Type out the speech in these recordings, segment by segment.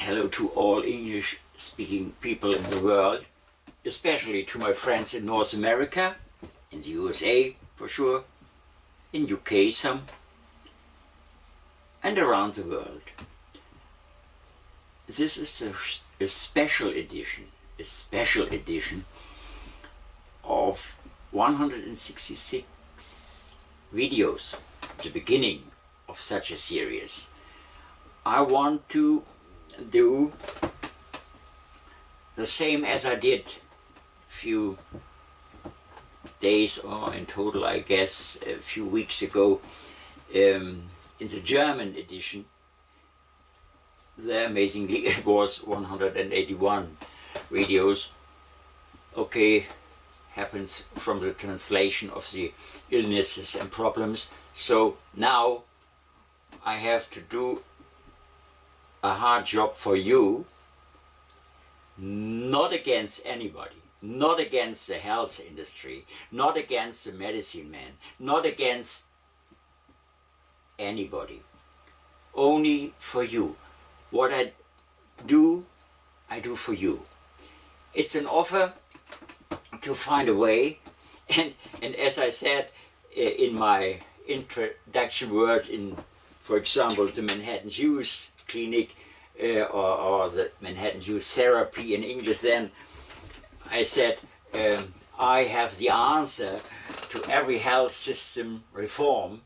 Hello to all English-speaking people in the world, especially to my friends in North America, in the USA for sure, in UK some, and around the world. This is a special edition of 166 videos, the beginning of such a series. I want to do the same as I did a few days, or in total I guess a few weeks ago, in the German edition. There amazingly it was 181 videos. Okay, happens from the translation of the illnesses and problems. So now I have to do a hard job for you, not against anybody, not against the health industry, not against the medicine man, not against anybody, only for you. What I do for you. It's an offer to find a way, and as I said in my introduction words in, for example, the Manhattan Jews Clinic or the Manhattan Jews Therapy in English, then I said I have the answer to every health system reform.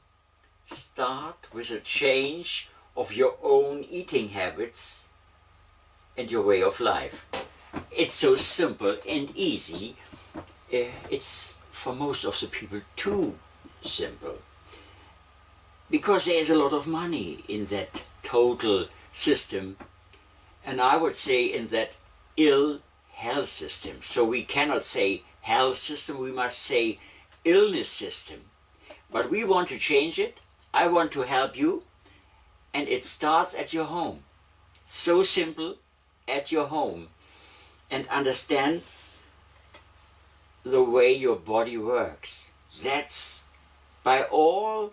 Start with a change of your own eating habits and your way of life. It's so simple and easy. It's for most of the people too simple, because there is a lot of money in that total system, and I would say in that ill health system. So we cannot say health system, we must say illness system. But we want to change it. I want to help you, and it starts at your home. So simple, at your home, and understand the way your body works. That's by all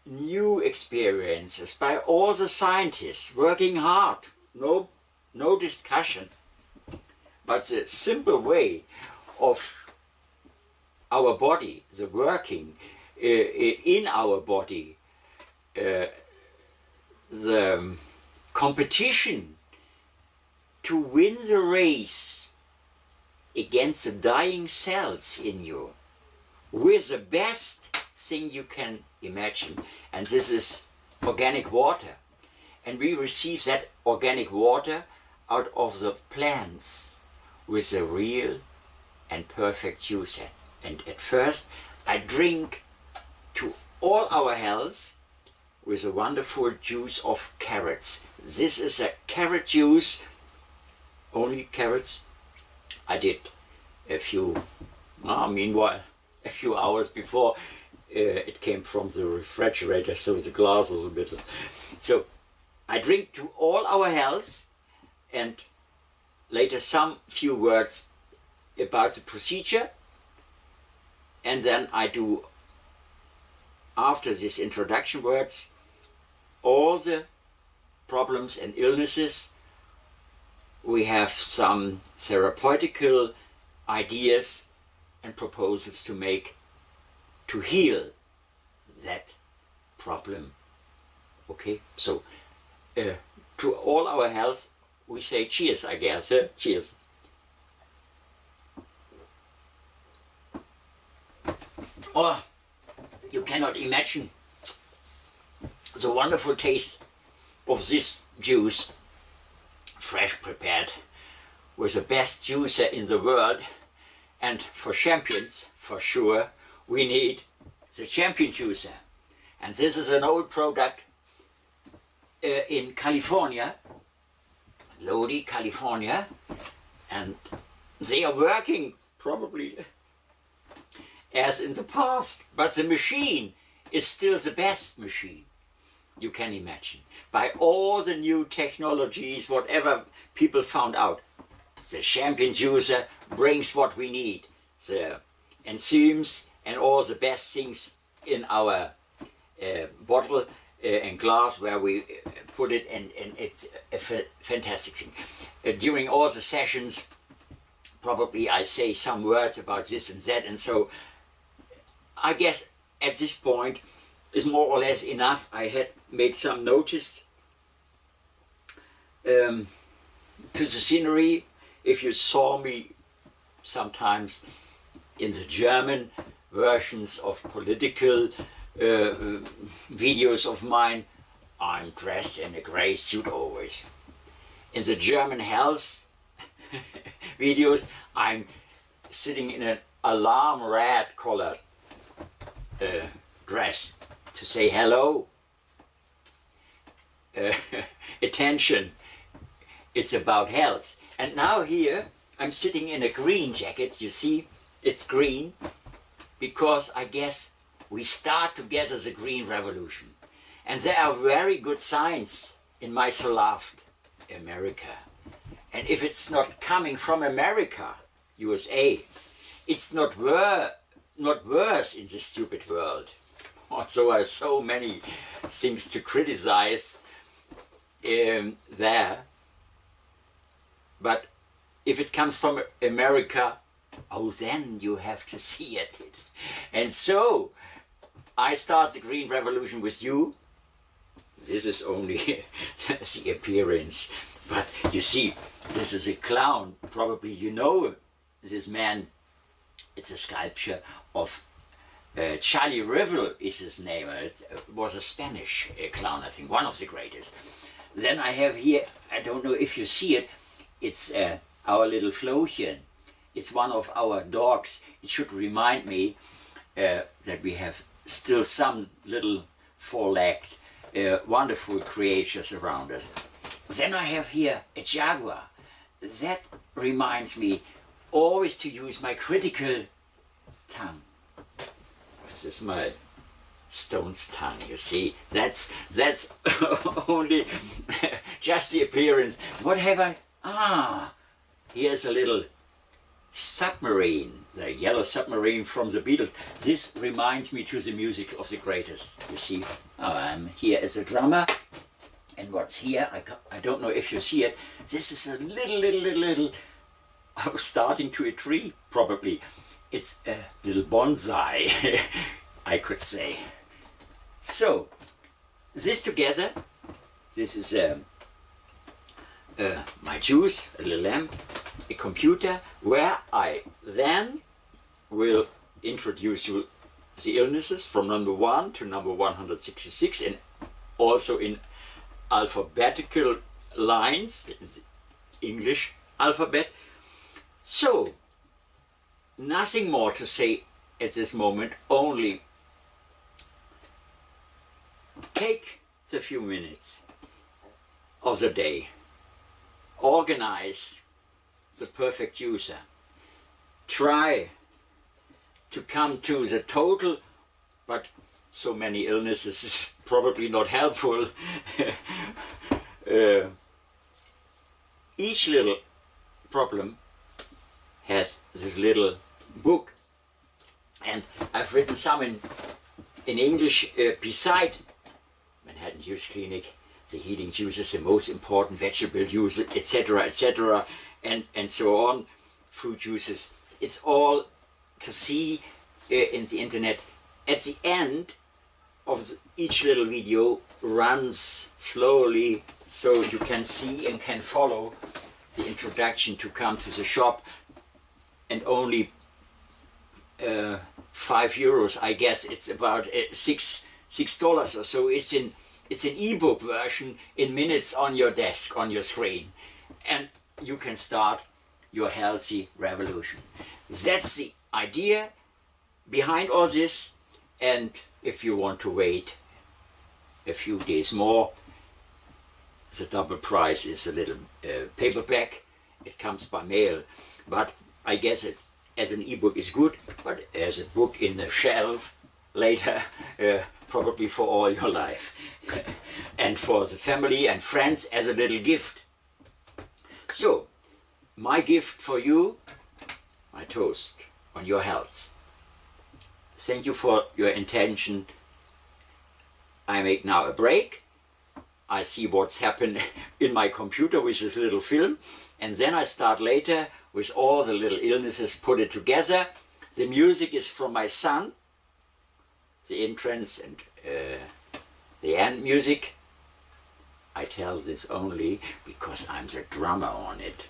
new experiences, by all the scientists working hard, no discussion. But the simple way of our body, the working in our body, the competition to win the race against the dying cells in you with the best thing you can imagine, and this is organic water. And we receive that organic water out of the plants with a real and perfect juice. And at first I drink to all our health with a wonderful juice of carrots. This is a carrot juice, only carrots. I did a few, meanwhile, a few hours before it came from the refrigerator, so the glass is a bit. So I drink to all our health, and later some few words about the procedure, and then I do, after these introduction words, all the problems and illnesses. We have some therapeutical ideas and proposals to make to heal that problem. Okay, so to all our health we say cheers, I guess. Cheers. Oh, you cannot imagine the wonderful taste of this juice, fresh prepared with the best juicer in the world. And for champions, for sure, we need the champion juicer. And this is an old product in California, Lodi, California, and they are working probably as in the past, but the machine is still the best machine you can imagine. By all the new technologies, whatever people found out, the champion juicer brings what we need, the enzymes and all the best things in our bottle and glass where we put it, and it's a fantastic thing. During all the sessions, probably I say some words about this and that, and so I guess at this point is more or less enough. I had made some notice to the scenery. If you saw me sometimes in the German versions of political videos of mine, I'm dressed in a grey suit always. In the German health videos, I'm sitting in an alarm red colored dress to say hello, attention, it's about health. And now here I'm sitting in a green jacket, you see, it's green, because I guess we start together the Green Revolution. And there are very good signs in my so loved America. And if it's not coming from America, USA, it's not worse in this stupid world. Also, there are so many things to criticize there. But if it comes from America, oh, then you have to see it. And so, I start the Green Revolution with you. This is only the appearance. But you see, this is a clown. Probably you know this man. It's a sculpture of Charlie Rivel is his name. It was a Spanish clown, I think, one of the greatest. Then I have here, I don't know if you see it, it's our little Flochen. It's one of our dogs. It should remind me that we have still some little four-legged, wonderful creatures around us. Then I have here a jaguar. That reminds me always to use my critical tongue. This is my stone's tongue, you see. That's only just the appearance. What have I? Ah, here's a little submarine, the yellow submarine from the Beatles. This reminds me to the music of the greatest, you see. I'm here as a drummer, and what's here, I don't know if you see it, this is a little starting to a tree, probably. It's a little bonsai, I could say. So, this together, this is my juice, a little lamp, a computer, where I then will introduce you the illnesses from number 1 to number 166, and also in alphabetical lines, it's English alphabet. So, nothing more to say at this moment, only take the few minutes of the day, organize the perfect user, try to come to the total, but so many illnesses is probably not helpful. Each little problem has this little book, and I've written some in English beside Manhattan Juice Clinic, the healing juices, the most important vegetable juices, etc., etc., and so on, fruit juices. It's all to see in the internet. At the end of each little video runs slowly, so you can see and can follow the introduction to come to the shop, and only €5, I guess. It's about $6 or so. It's an ebook version in minutes on your desk, on your screen, and you can start your healthy revolution. That's the idea behind all this. And if you want to wait a few days more, the double price is a little paperback. It comes by mail, but I guess it as an ebook is good, but as a book in the shelf later, probably for all your life. And for the family and friends as a little gift. So, my gift for you, my toast on your health. Thank you for your intention I make now a break. I see what's happened in my computer with this little film, and then I start later with all the little illnesses, put it together. The music is from my son, the entrance and the end music. I tell this only because I'm the drummer on it.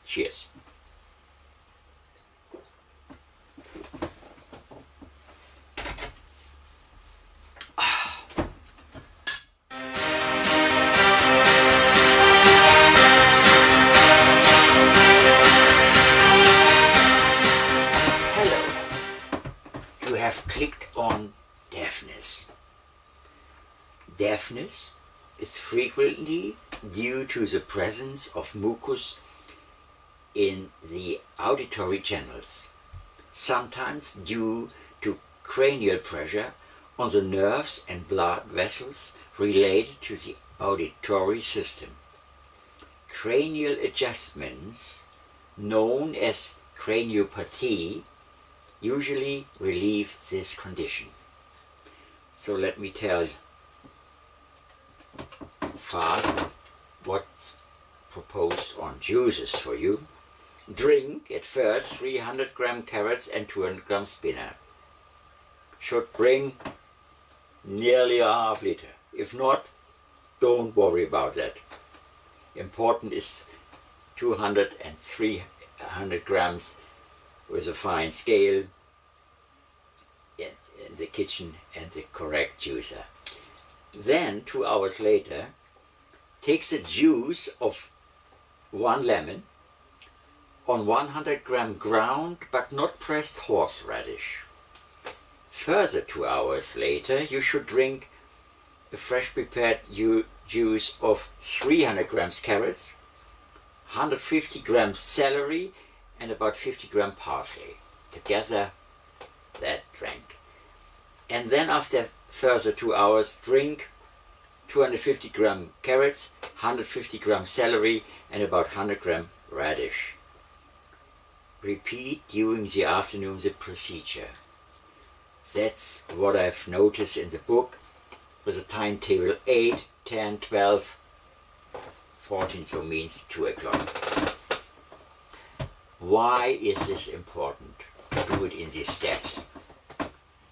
Cheers. Clicked on deafness. Deafness is frequently due to the presence of mucus in the auditory channels, sometimes due to cranial pressure on the nerves and blood vessels related to the auditory system. Cranial adjustments, known as craniopathy, usually relieve this condition. So let me tell you fast what's proposed on juices for you. Drink at first 300 gram carrots and 200 gram spinach. Should bring nearly a half liter. If not, don't worry about that. Important is 200 and 300 grams with a fine scale in the kitchen and the correct juicer. Then 2 hours later, take the juice of 1 lemon on 100 gram ground but not pressed horseradish. Further 2 hours later, you should drink a fresh prepared juice of 300 grams carrots, 150 grams celery and about 50 gram parsley. Together, that drink. And then after further 2 hours, drink 250 gram carrots, 150 gram celery and about 100 gram radish. Repeat during the afternoon the procedure. That's what I've noticed in the book with a timetable 8, 10, 12, 14, so means 2 o'clock. Why is this important to do it in these steps?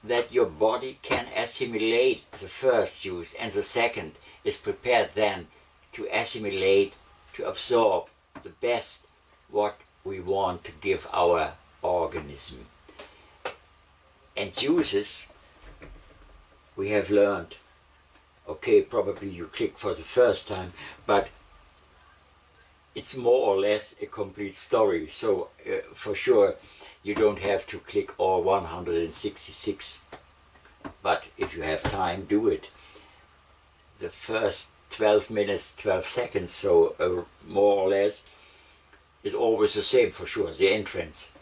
That your body can assimilate the first juice and the second is prepared then to assimilate, to absorb the best what we want to give our organism. And juices, we have learned, okay, probably you click for the first time, but it's more or less a complete story, so for sure you don't have to click all 166, but if you have time, do it. The first 12 minutes, 12 seconds, so more or less, is always the same for sure, the entrance.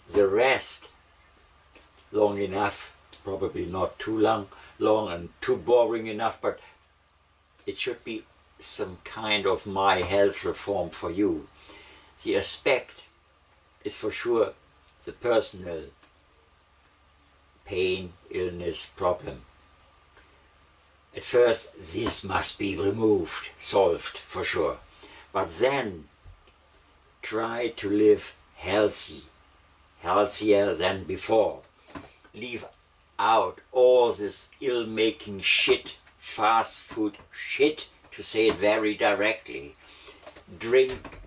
The rest, long enough, probably not too long and too boring enough, but it should be some kind of my health reform for you. The aspect is for sure the personal pain, illness, problem. At first this must be removed, solved for sure, but then try to live healthy, healthier than before. Leave out all this ill-making shit, fast food shit, to say it very directly. Drink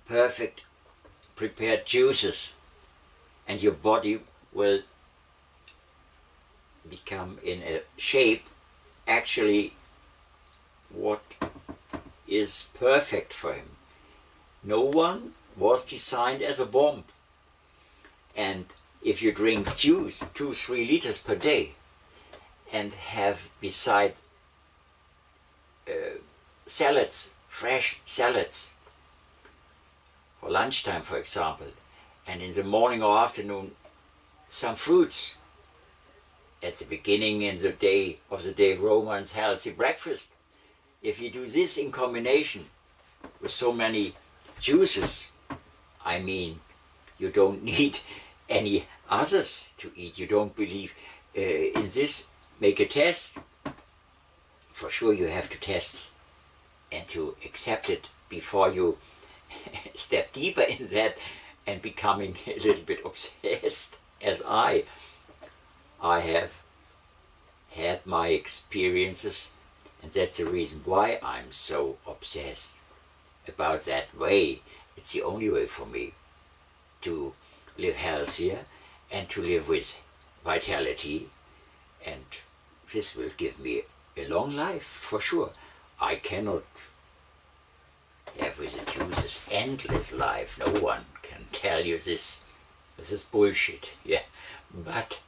perfect prepared juices and your body will become in a shape actually what is perfect for him. No one was designed as a bomb. And if you drink juice 2-3 liters per day and have beside salads, fresh salads for lunchtime for example, and in the morning or afternoon some fruits, at the beginning in the day of the day Romans healthy breakfast. If you do this in combination with so many juices, I mean you don't need any others to eat. You don't believe in this, make a test for sure you have to test and to accept it before you step deeper in that and becoming a little bit obsessed, as I have had my experiences, and that's the reason why I'm so obsessed about that way. It's the only way for me to live healthier and to live with vitality, and this will give me a long life for sure. I cannot have with the juices endless life. No one can tell you this. This is bullshit. Yeah, but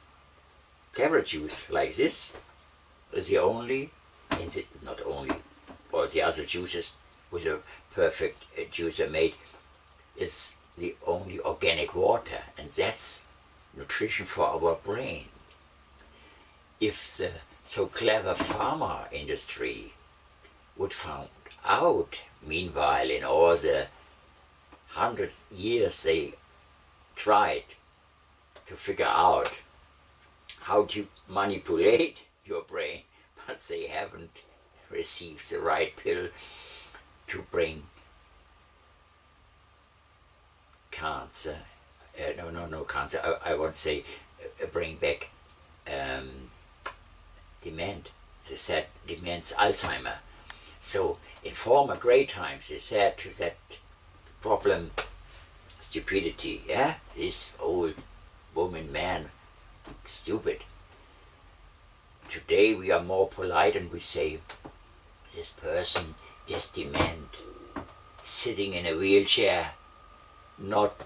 carrot juice like this is the only, not only, all the other juices with a perfect juicer made, is the only organic water, and that's nutrition for our brain. If the so clever pharma industry would find out, meanwhile, in all the hundreds years they tried to figure out how to manipulate your brain, but they haven't received the right pill to bring cancer, no cancer, I won't say bring back dement. They said demence, Alzheimer. So in former great times they said to that problem, stupidity, yeah, this old woman, man, stupid. Today we are more polite and we say, this person is dement, sitting in a wheelchair, not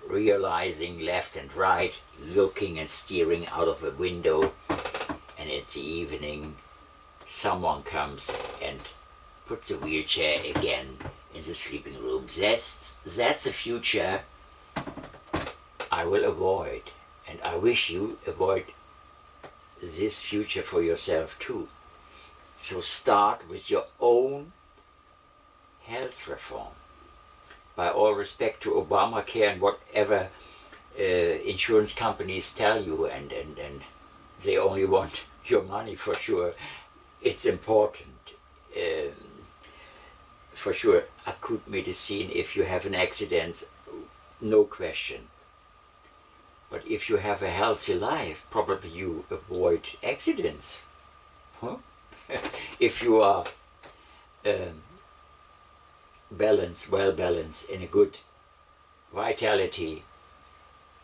realizing left and right, looking and steering out of a window, and it's the evening, someone comes and puts the wheelchair again in the sleeping room. That's a future I will avoid, and I wish you avoid this future for yourself too. So start with your own health reform. By all respect to Obamacare and whatever insurance companies tell you, and they only want your money for sure. It's important. For sure, acute medicine, if you have an accident, no question. But if you have a healthy life, probably you avoid accidents. Huh? If you are well balanced, in a good vitality,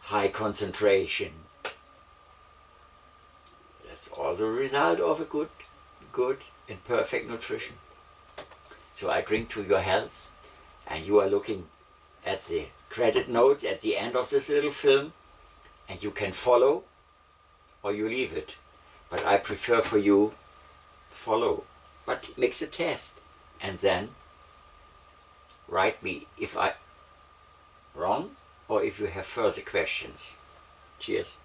high concentration, that's all the result of a good and perfect nutrition. So I drink to your health, and you are looking at the credit notes at the end of this little film, and you can follow or you leave it. But I prefer for you follow, but mix a test, and then write me if I'm wrong or if you have further questions. Cheers.